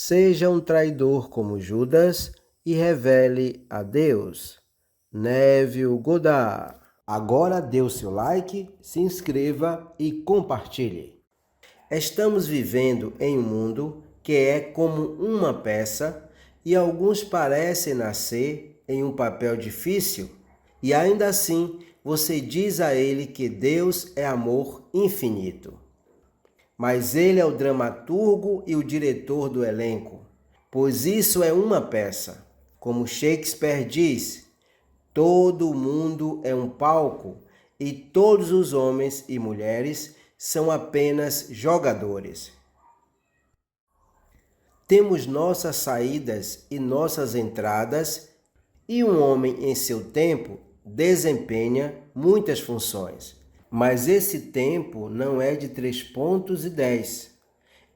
Seja um traidor como Judas e revele a Deus. Neville Goddard. Agora dê o seu like, se inscreva e compartilhe. Estamos vivendo em um mundo que é como uma peça e alguns parecem nascer em um papel difícil e ainda assim você diz a ele que Deus é amor infinito. Mas ele é o dramaturgo e o diretor do elenco, pois isso é uma peça. Como Shakespeare diz, todo mundo é um palco e todos os homens e mulheres são apenas jogadores. Temos nossas saídas e nossas entradas, e um homem em seu tempo desempenha muitas funções. Mas esse tempo não é de 3 pontos e 10.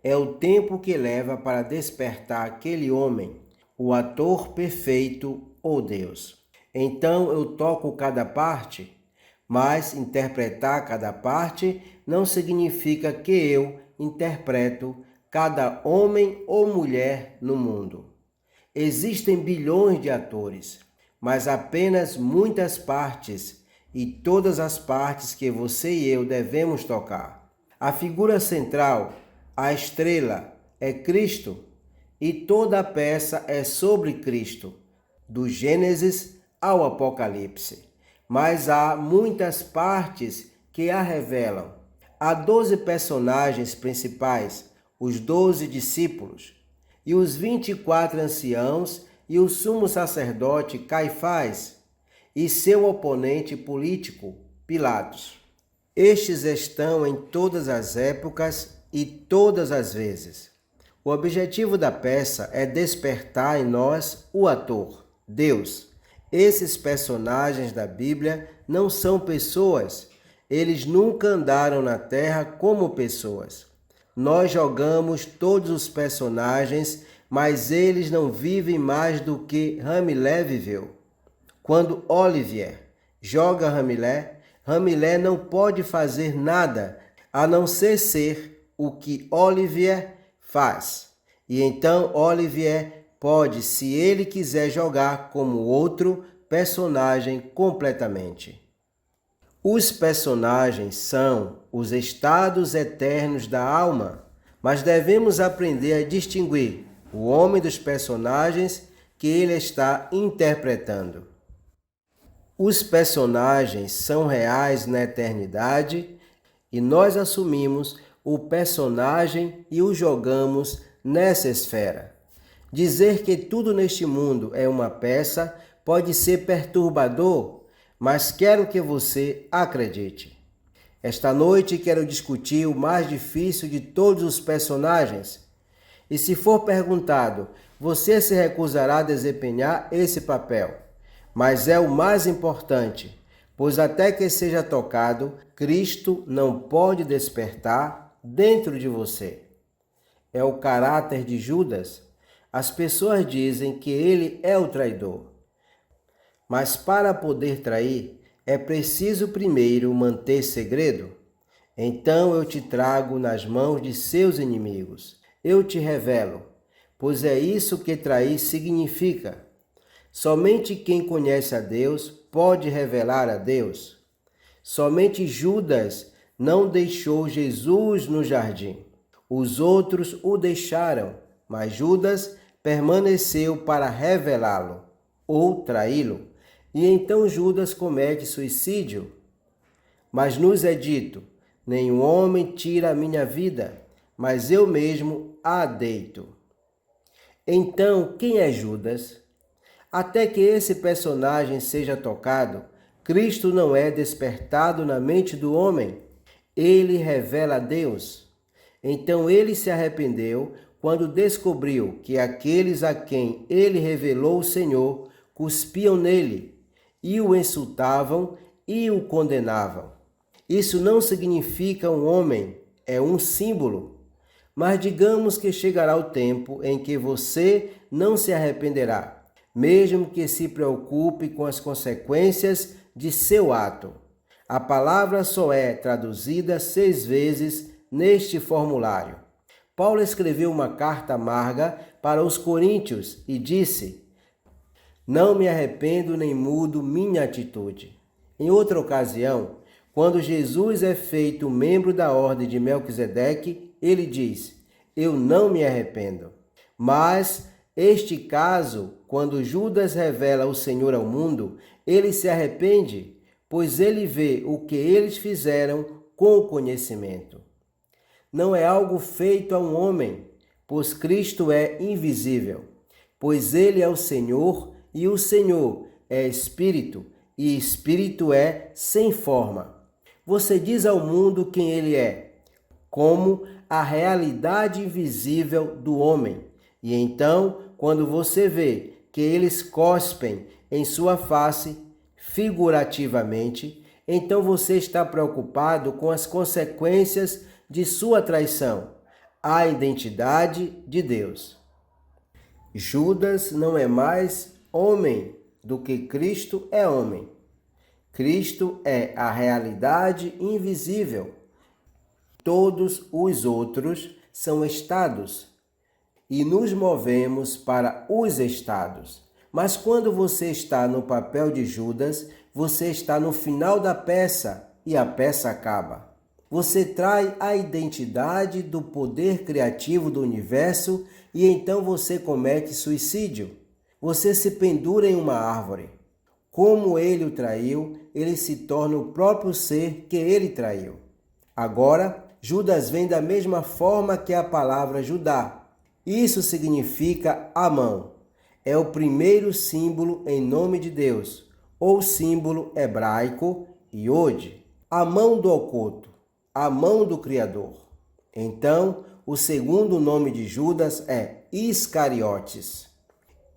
É o tempo que leva para despertar aquele homem, o ator perfeito ou Deus. Então eu toco cada parte, mas interpretar cada parte não significa que eu interpreto cada homem ou mulher no mundo. Existem bilhões de atores, mas apenas muitas partes, e todas as partes que você e eu devemos tocar. A figura central, a estrela, é Cristo, e toda a peça é sobre Cristo, do Gênesis ao Apocalipse. Mas há muitas partes que a revelam. Há 12 personagens principais, os 12 discípulos, e os 24 anciãos e o sumo sacerdote Caifás, e seu oponente político, Pilatos. Estes estão em todas as épocas e todas as vezes. O objetivo da peça é despertar em nós o ator, Deus. Esses personagens da Bíblia não são pessoas. Eles nunca andaram na terra como pessoas. Nós jogamos todos os personagens, mas eles não vivem mais do que Ramilé viveu. Quando Olivier joga Ramilé, Ramilé não pode fazer nada a não ser o que Olivier faz. E então Olivier pode, se ele quiser, jogar como outro personagem completamente. Os personagens são os estados eternos da alma, mas devemos aprender a distinguir o homem dos personagens que ele está interpretando. Os personagens são reais na eternidade e nós assumimos o personagem e o jogamos nessa esfera. Dizer que tudo neste mundo é uma peça pode ser perturbador, mas quero que você acredite. Esta noite quero discutir o mais difícil de todos os personagens. E se for perguntado, você se recusará a desempenhar esse papel? Mas é o mais importante, pois até que seja tocado, Cristo não pode despertar dentro de você. É o caráter de Judas. As pessoas dizem que ele é o traidor. Mas para poder trair, é preciso primeiro manter segredo. Então eu te trago nas mãos de seus inimigos. Eu te revelo, pois é isso que trair significa. Somente quem conhece a Deus pode revelar a Deus. Somente Judas não deixou Jesus no jardim. Os outros o deixaram, mas Judas permaneceu para revelá-lo ou traí-lo. E então Judas comete suicídio. Mas nos é dito: nenhum homem tira a minha vida, mas eu mesmo a deito. Então, quem é Judas? Até que esse personagem seja tocado, Cristo não é despertado na mente do homem. Ele revela a Deus. Então ele se arrependeu quando descobriu que aqueles a quem ele revelou o Senhor cuspiam nele e o insultavam e o condenavam. Isso não significa um homem, é um símbolo. Mas digamos que chegará o tempo em que você não se arrependerá, mesmo que se preocupe com as consequências de seu ato. A palavra só é traduzida 6 vezes neste formulário. Paulo escreveu uma carta amarga para os coríntios e disse: não me arrependo nem mudo minha atitude. Em outra ocasião, quando Jesus é feito membro da ordem de Melquisedeque, ele diz: eu não me arrependo. Mas este caso, quando Judas revela o Senhor ao mundo, ele se arrepende, pois ele vê o que eles fizeram com o conhecimento. Não é algo feito a um homem, pois Cristo é invisível, pois ele é o Senhor e o Senhor é Espírito, e Espírito é sem forma. Você diz ao mundo quem ele é, como a realidade invisível do homem. E então, quando você vê que eles cospem em sua face, figurativamente, então você está preocupado com as consequências de sua traição, a identidade de Deus. Judas não é mais homem do que Cristo é homem. Cristo é a realidade invisível. Todos os outros são estados e nos movemos para os estados. Mas quando você está no papel de Judas, você está no final da peça e a peça acaba. Você trai a identidade do poder criativo do universo e então você comete suicídio. Você se pendura em uma árvore. Como ele o traiu, ele se torna o próprio ser que ele traiu. Agora, Judas vem da mesma forma que a palavra Judá. Isso significa a mão. É o primeiro símbolo em nome de Deus, ou símbolo hebraico Iod, a mão do oculto, a mão do Criador. Então, o segundo nome de Judas é Iscariotes.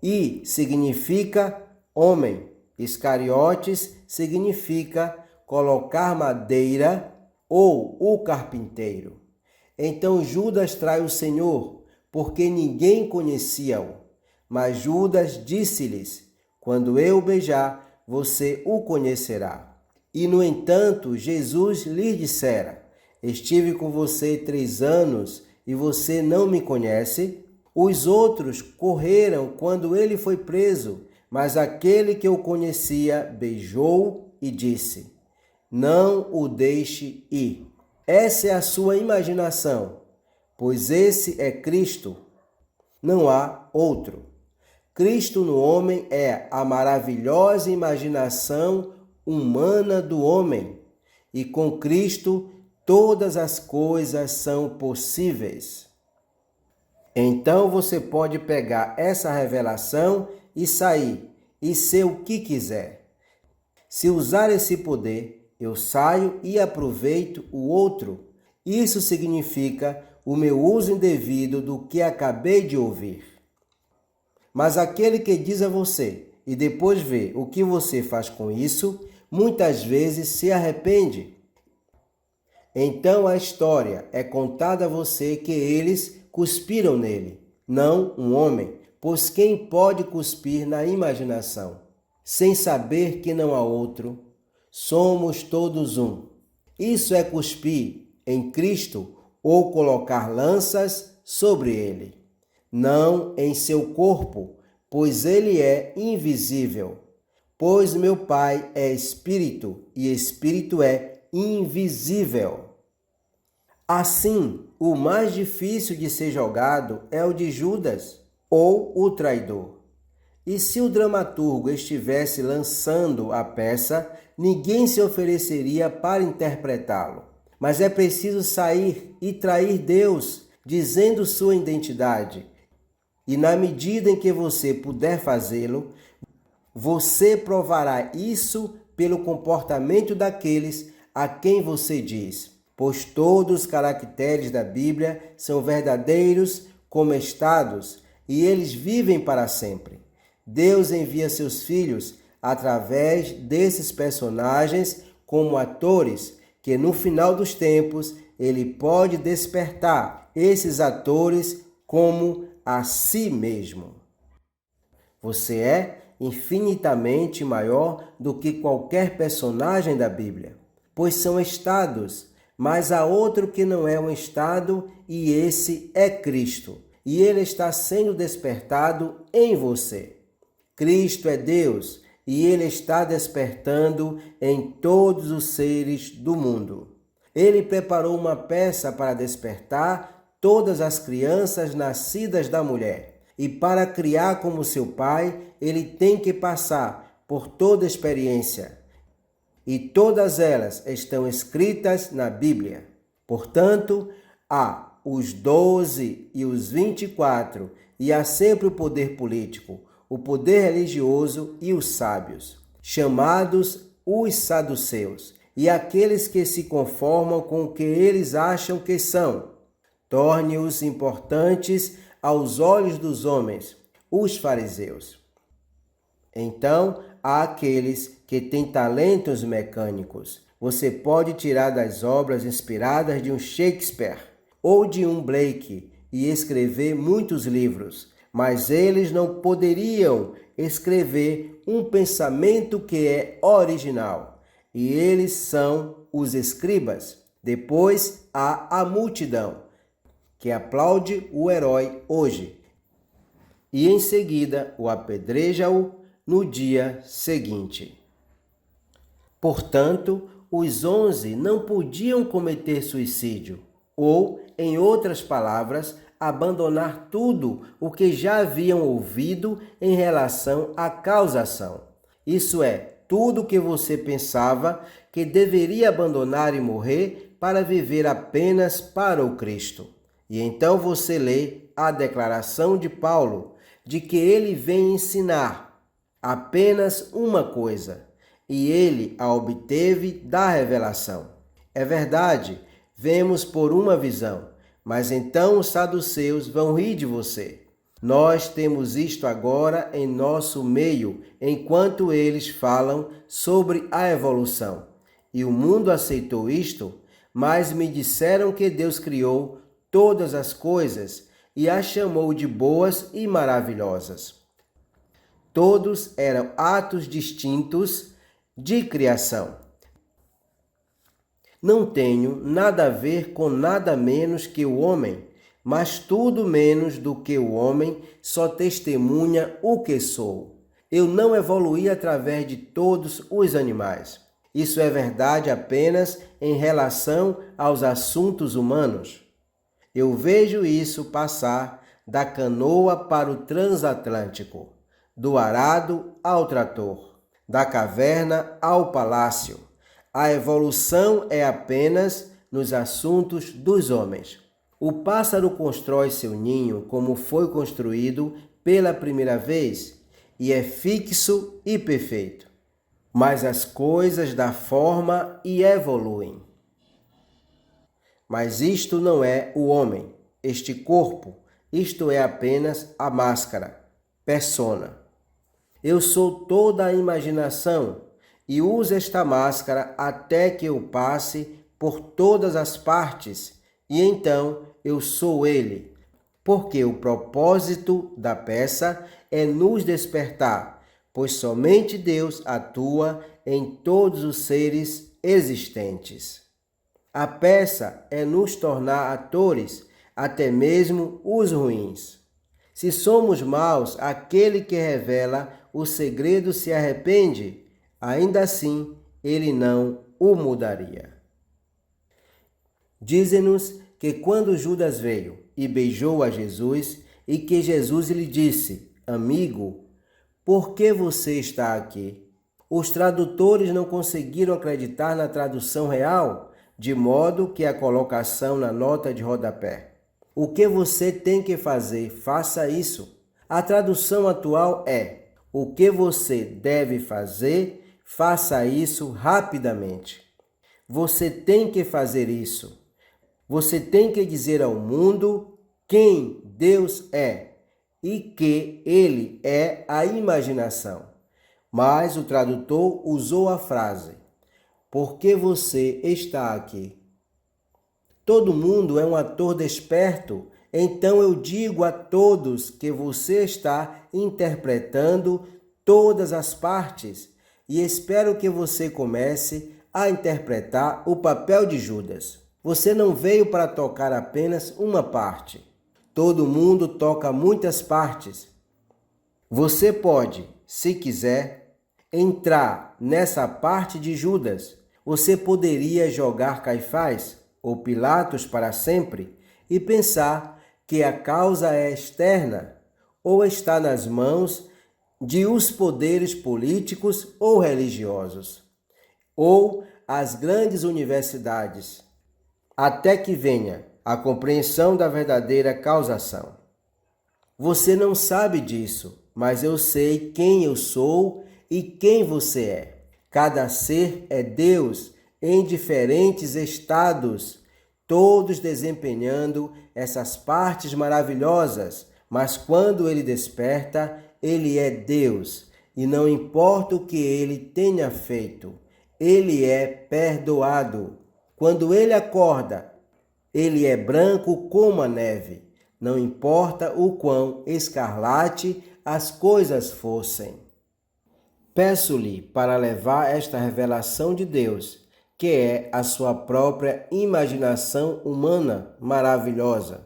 I significa homem. Iscariotes significa colocar madeira ou o carpinteiro. Então Judas trai o Senhor, porque ninguém conhecia-o. Mas Judas disse-lhes: quando eu o beijar, você o conhecerá. E, no entanto, Jesus lhe dissera: estive com você 3 anos e você não me conhece? Os outros correram quando ele foi preso, mas aquele que o conhecia beijou e disse: não o deixe ir. Essa é a sua imaginação, pois esse é Cristo. Não há outro. Cristo no homem é a maravilhosa imaginação humana do homem, e com Cristo todas as coisas são possíveis. Então você pode pegar essa revelação e sair e ser o que quiser. Se usar esse poder, eu saio e aproveito o outro. Isso significa o meu uso indevido do que acabei de ouvir. Mas aquele que diz a você e depois vê o que você faz com isso, muitas vezes se arrepende. Então a história é contada a você que eles cuspiram nele, não um homem, pois quem pode cuspir na imaginação, sem saber que não há outro? Somos todos um. Isso é cuspir em Cristo ou colocar lanças sobre ele. Não em seu corpo, pois ele é invisível. Pois meu Pai é Espírito, e Espírito é invisível. Assim, o mais difícil de ser jogado é o de Judas, ou o traidor. E se o dramaturgo estivesse lançando a peça, ninguém se ofereceria para interpretá-lo. Mas é preciso sair e trair Deus, dizendo sua identidade. E na medida em que você puder fazê-lo, você provará isso pelo comportamento daqueles a quem você diz. Pois todos os caracteres da Bíblia são verdadeiros como estados, e eles vivem para sempre. Deus envia seus filhos através desses personagens como atores, que no final dos tempos ele pode despertar esses atores como a si mesmo. Você é infinitamente maior do que qualquer personagem da Bíblia, pois são estados, Mas há outro que não é um estado, e esse é Cristo. E ele está sendo despertado em você. Cristo é Deus e ele está despertando em todos os seres do mundo. Ele preparou uma peça para despertar todas as crianças nascidas da mulher. E para criar como seu pai, ele tem que passar por toda a experiência. E todas elas estão escritas na Bíblia. Portanto, há os 12 e os 24, e há sempre o poder político, o poder religioso e os sábios, chamados os saduceus, e aqueles que se conformam com o que eles acham que são. Torne-os importantes aos olhos dos homens, os fariseus. Então, há aqueles que têm talentos mecânicos. Você pode tirar das obras inspiradas de um Shakespeare ou de um Blake e escrever muitos livros, mas eles não poderiam escrever um pensamento que é original. E eles são os escribas. Depois há a multidão, que aplaude o herói hoje. E em seguida o apedreja-o no dia seguinte. Portanto, os 11 não podiam cometer suicídio, ou, em outras palavras, abandonar tudo o que já haviam ouvido em relação à causação. Isso é, tudo o que você pensava que deveria abandonar e morrer para viver apenas para o Cristo. E então você lê a declaração de Paulo de que ele vem ensinar apenas uma coisa, e ele a obteve da revelação. É verdade, vemos por uma visão, mas então os saduceus vão rir de você. Nós temos isto agora em nosso meio, enquanto eles falam sobre a evolução. E o mundo aceitou isto, mas me disseram que Deus criou todas as coisas e as chamou de boas e maravilhosas. Todos eram atos distintos de criação. Não tenho nada a ver com nada menos que o homem, mas tudo menos do que o homem só testemunha o que sou. Eu não evoluí através de todos os animais. Isso é verdade apenas em relação aos assuntos humanos. Eu vejo isso passar da canoa para o transatlântico, do arado ao trator, da caverna ao palácio. A evolução é apenas nos assuntos dos homens. O pássaro constrói seu ninho como foi construído pela primeira vez e é fixo e perfeito. Mas as coisas dão forma e evoluem. Mas isto não é o homem, este corpo, isto é apenas a máscara, persona. Eu sou toda a imaginação e uso esta máscara até que eu passe por todas as partes e então eu sou ele, porque o propósito da peça é nos despertar, pois somente Deus atua em todos os seres existentes. A peça é nos tornar atores, até mesmo os ruins. Se somos maus, aquele que revela o segredo se arrepende, ainda assim ele não o mudaria. Dizem-nos que quando Judas veio e beijou a Jesus, e que Jesus lhe disse: amigo, por que você está aqui? Os tradutores não conseguiram acreditar na tradução real, de modo que a colocação na nota de rodapé. O que você tem que fazer, faça isso. A tradução atual é: o que você deve fazer, faça isso rapidamente. Você tem que fazer isso. Você tem que dizer ao mundo quem Deus é e que Ele é a imaginação. Mas o tradutor usou a frase: por que você está aqui? Todo mundo é um ator desperto, então eu digo a todos que você está interpretando todas as partes e espero que você comece a interpretar o papel de Judas. Você não veio para tocar apenas uma parte. Todo mundo toca muitas partes. Você pode, se quiser, entrar nessa parte de Judas. Você poderia jogar Caifás ou Pilatos para sempre e pensar que a causa é externa ou está nas mãos de os poderes políticos ou religiosos, ou as grandes universidades, até que venha a compreensão da verdadeira causação. Você não sabe disso, mas eu sei quem eu sou e quem você é. Cada ser é Deus em diferentes estados, todos desempenhando essas partes maravilhosas, mas quando ele desperta, ele é Deus, e não importa o que ele tenha feito, ele é perdoado. Quando ele acorda, ele é branco como a neve, não importa o quão escarlate as coisas fossem. Peço-lhe para levar esta revelação de Deus, que é a sua própria imaginação humana maravilhosa.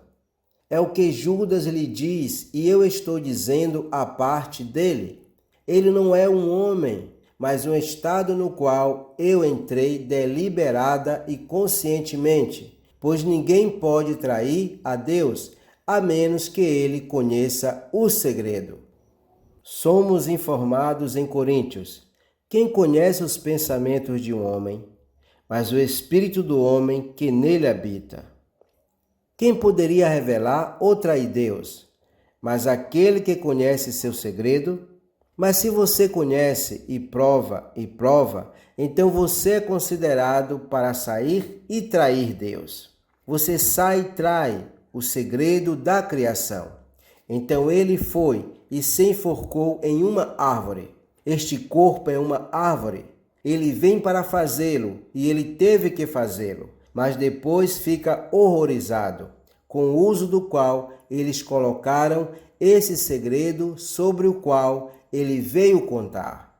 É o que Judas lhe diz e eu estou dizendo a parte dele. Ele não é um homem, mas um estado no qual eu entrei deliberada e conscientemente, pois ninguém pode trair a Deus a menos que ele conheça o segredo. Somos informados em Coríntios: quem conhece os pensamentos de um homem, mas o espírito do homem que nele habita. Quem poderia revelar ou trair Deus? Mas aquele que conhece seu segredo? Mas se você conhece e prova, então você é considerado para sair e trair Deus. Você sai e trai o segredo da criação. Então ele foi e se enforcou em uma árvore. Este corpo é uma árvore. Ele vem para fazê-lo e ele teve que fazê-lo, mas depois fica horrorizado com o uso do qual eles colocaram esse segredo sobre o qual ele veio contar.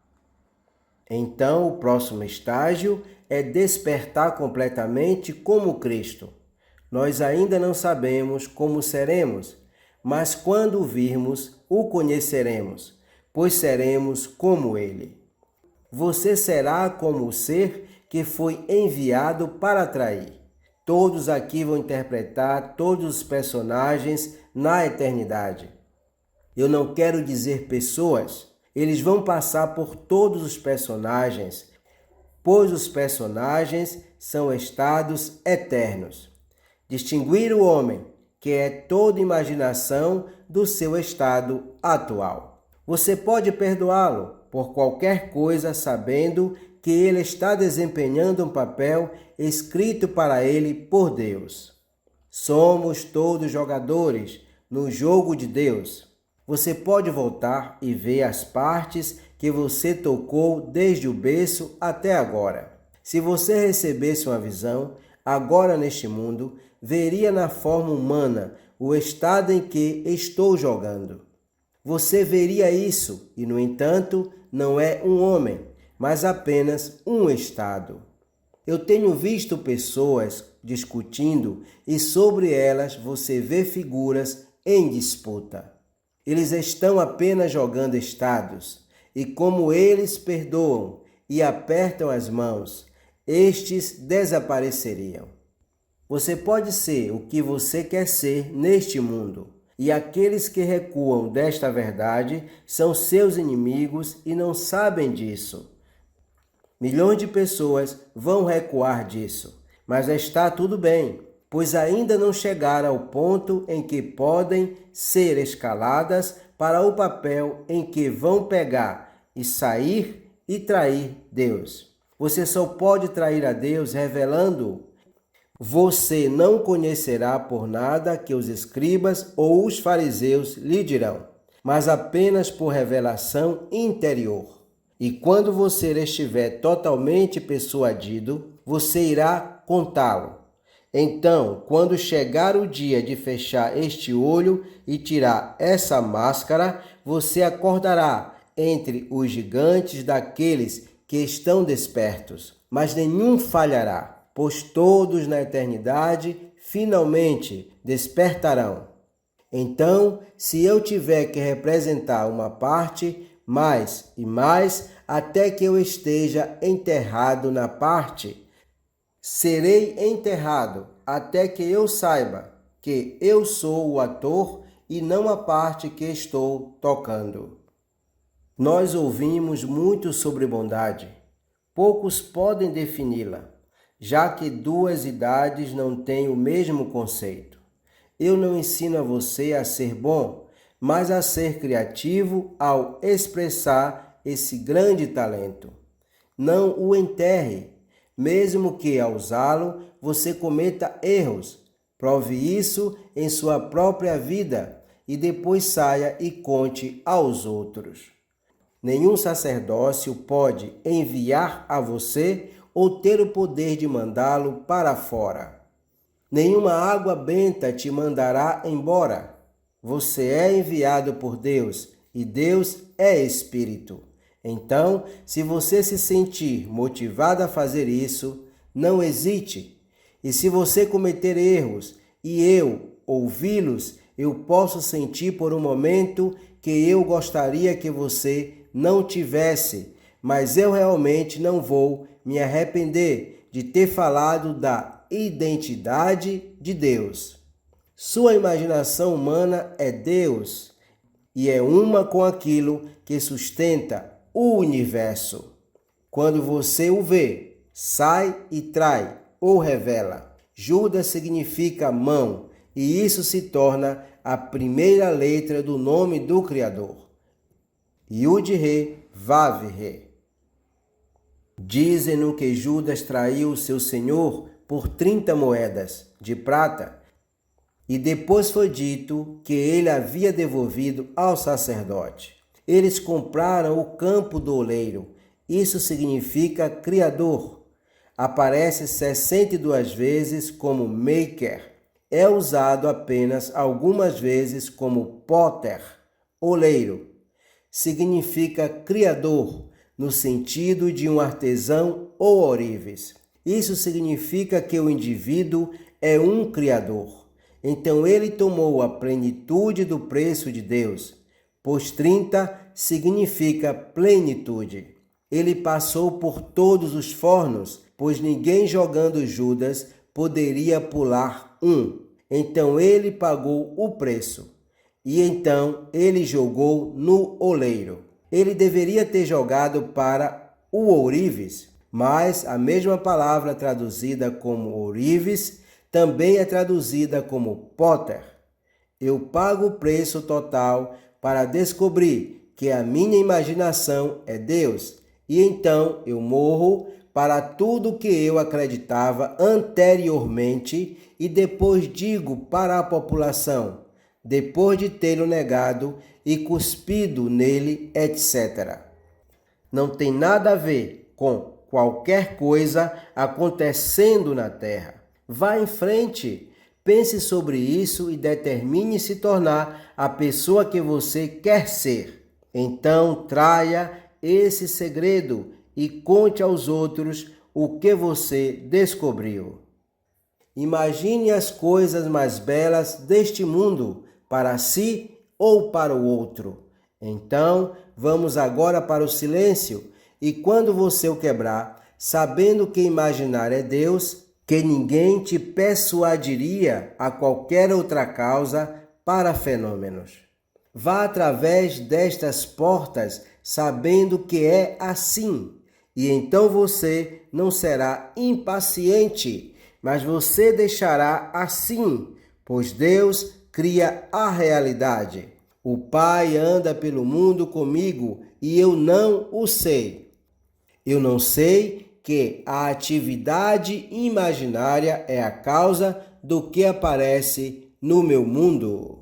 Então, o próximo estágio é despertar completamente como Cristo. Nós ainda não sabemos como seremos, mas quando o virmos, o conheceremos, pois seremos como ele. Você será como o ser que foi enviado para atrair. Todos aqui vão interpretar todos os personagens na eternidade. Eu não quero dizer pessoas, eles vão passar por todos os personagens, pois os personagens são estados eternos. Distinguir o homem, que é toda imaginação do seu estado atual. Você pode perdoá-lo por qualquer coisa, sabendo que ele está desempenhando um papel escrito para ele por Deus. Somos todos jogadores no jogo de Deus. Você pode voltar e ver as partes que você tocou desde o berço até agora. Se você recebesse uma visão, agora neste mundo, veria na forma humana o estado em que estou jogando. Você veria isso e, no entanto, não é um homem, mas apenas um estado. Eu tenho visto pessoas discutindo e sobre elas você vê figuras em disputa. Eles estão apenas jogando estados, e como eles perdoam e apertam as mãos, estes desapareceriam. Você pode ser o que você quer ser neste mundo, e aqueles que recuam desta verdade são seus inimigos e não sabem disso. Milhões de pessoas vão recuar disso, mas está tudo bem, pois ainda não chegaram ao ponto em que podem ser escaladas para o papel em que vão pegar e sair e trair Deus. Você só pode trair a Deus revelando-o. Você não conhecerá por nada que os escribas ou os fariseus lhe dirão, mas apenas por revelação interior. E quando você estiver totalmente persuadido, você irá contá-lo. Então, quando chegar o dia de fechar este olho e tirar essa máscara, você acordará entre os gigantes daqueles que estão despertos, mas nenhum falhará. pois todos na eternidade finalmente despertarão. Então, se eu tiver que representar uma parte, mais e mais, até que eu esteja enterrado na parte, serei enterrado até que eu saiba que eu sou o ator e não a parte que estou tocando. Nós ouvimos muito sobre bondade. Poucos podem defini-la, já que duas idades não têm o mesmo conceito. Eu não ensino a você a ser bom, mas a ser criativo ao expressar esse grande talento. Não o enterre, mesmo que ao usá-lo você cometa erros. Prove isso em sua própria vida e depois saia e conte aos outros. Nenhum sacerdócio pode enviar a você ou ter o poder de mandá-lo para fora. Nenhuma água benta te mandará embora. Você é enviado por Deus e Deus é Espírito. Então, se você se sentir motivado a fazer isso, não hesite. E se você cometer erros e eu ouvi-los, eu posso sentir por um momento que eu gostaria que você não tivesse, mas eu realmente não vou me arrepender de ter falado da identidade de Deus. Sua imaginação humana é Deus e é uma com aquilo que sustenta o universo. Quando você o vê, sai e trai ou revela. Judas significa mão e isso se torna a primeira letra do nome do Criador. Yud-Re, Vav-Re. Dizem-no que Judas traiu seu senhor por 30 moedas de prata e depois foi dito que ele havia devolvido ao sacerdote. Eles compraram o campo do oleiro. Isso significa criador. Aparece 62 vezes como maker. É usado apenas algumas vezes como potter, oleiro. Significa criador, no sentido de um artesão ou ourives. Isso significa que o indivíduo é um criador. Então ele tomou a plenitude do preço de Deus, pois 30 significa plenitude. Ele passou por todos os fornos, pois ninguém jogando Judas poderia pular um. Então ele pagou o preço. E então ele jogou no oleiro. Ele deveria ter jogado para o ourives, mas a mesma palavra traduzida como ourives também é traduzida como potter. Eu pago o preço total para descobrir que a minha imaginação é Deus, e então eu morro para tudo que eu acreditava anteriormente e depois digo para a população, depois de tê-lo negado e cuspido nele, etc. Não tem nada a ver com qualquer coisa acontecendo na terra. Vá em frente, pense sobre isso e determine se tornar a pessoa que você quer ser. Então traia esse segredo e conte aos outros o que você descobriu. Imagine as coisas mais belas deste mundo para si ou para o outro. Então, vamos agora para o silêncio e quando você o quebrar, sabendo que imaginar é Deus, que ninguém te persuadiria a qualquer outra causa para fenômenos. Vá através destas portas sabendo que é assim, e então você não será impaciente, mas você deixará assim, pois Deus cria a realidade. O Pai anda pelo mundo comigo e eu não o sei. Eu não sei que a atividade imaginária é a causa do que aparece no meu mundo.